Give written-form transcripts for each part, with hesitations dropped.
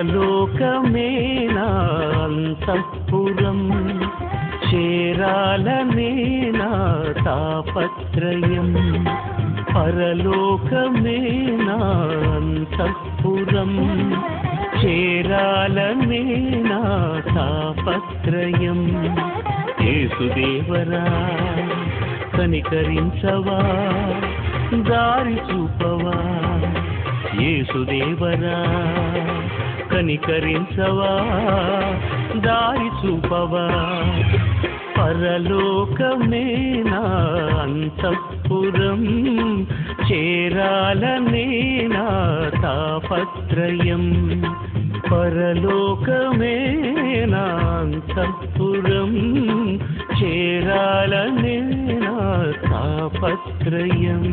పరలోకమే నా అంతఃపురం, చేరాలనే నా తాపత్రయం. పరలోకమే నా అంతఃపురం, చేరాలనే నా తాపత్రయం. యేసుదేవరా కనికరించవా, దారి చూపవా. యేసుదేవరా కనికరించవా, దారి చూపవా. పరలోకమే నా అంతఃపురం, చేరాలనే నా తాపత్రయం. పరలోకమే నా అంతఃపురం, చేరాలనే నా తాపత్రయం.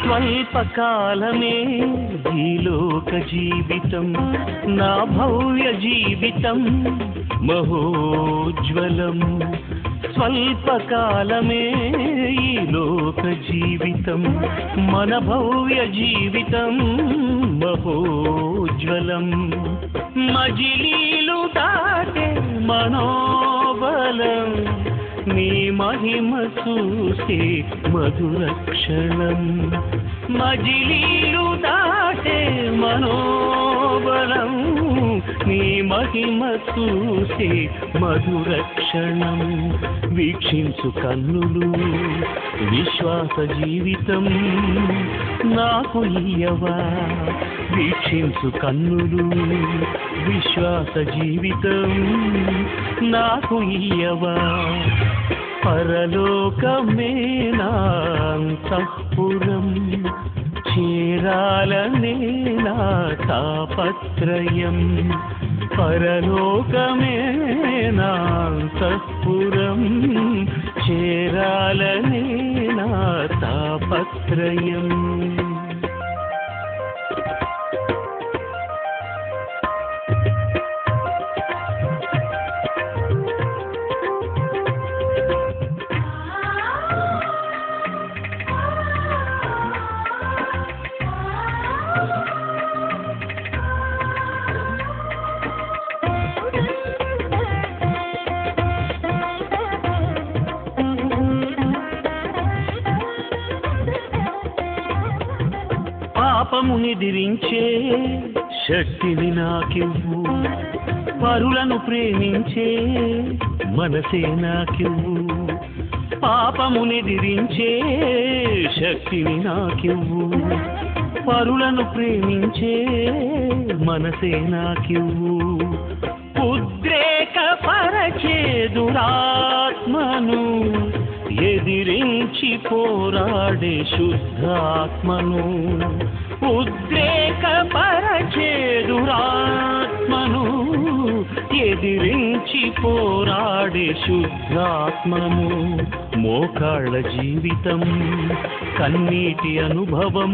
స్వల్పకాలమే ఈ లోక జీవితం, నా భవ్య జీవితం మహోజ్వలం. స్వల్పకాలమే ఈ లోక జీవితం, మన భవ్య జీవితం మహోజ్వలం. మజిలీలు దాటే మనోబలం, నీ మహిమ చూసే మధుర క్షణం. మజిలీలు దాటే మనోబలం, నీ మహిమ చూసే మధుర క్షణం. వీక్షించు కన్నులు విశ్వాస జీవితం నాకు ఇయ్యవా. వీక్షించు కన్నులు విశ్వాస జీవితం నాకు ఇయ్యవా. పరలోకమే నా అంతఃపురం, చేరాలనే నా తాపత్రయం. పరలోకమే నా అంతఃపురం, చేరాలనే నా తాపత్రయం. పాపముని దిరించే శక్తిని నాకివ్వు, పరులను ప్రేమించే మనసే నాకివ్వు. పాపముని దిరించే శక్తిని నాకివ్వు, పరులను ప్రేమించే మనసే నాకివ్వు. ఉద్రేకపరచే దురాత్మను ఎదిరించి పోరాడే శుద్ధాత్మను. ఉద్రేకపరచే దురాత్మను ఎదిరించి పోరాడే శుద్ధాత్మను. మోకాళ్ళ జీవితం కన్నీటి అనుభవం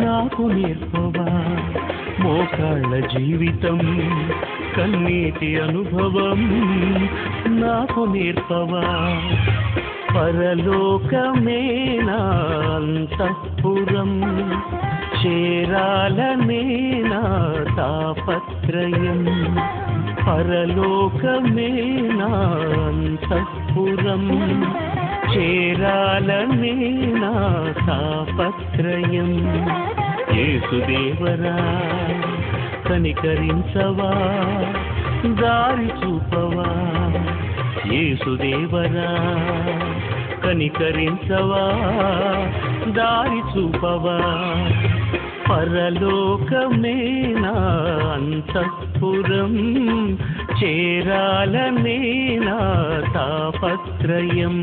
నాకు నేర్పవా. మోకాళ్ళ జీవితం కన్నీటి అనుభవం నాకు నేర్పవా. పరలోకమే నా అంతఃపురం, చేరాలనే నా తాపత్రయం. పరలోకమే నా అంతఃపురం, చేరాలనే నా తాపత్రయం. యేసుదేవరా కనికరించవా, దారి చూపవా. యేసుదేవరా కనికరించవా, దారి చూపవా. పరలోకమే నా అంతఃపురం, చేరాలనే నా తాపత్రయం.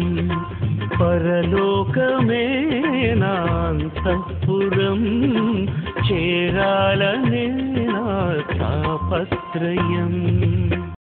పరలోకమే నా అంతఃపురం, చేరాలనే నా తాపత్రయం.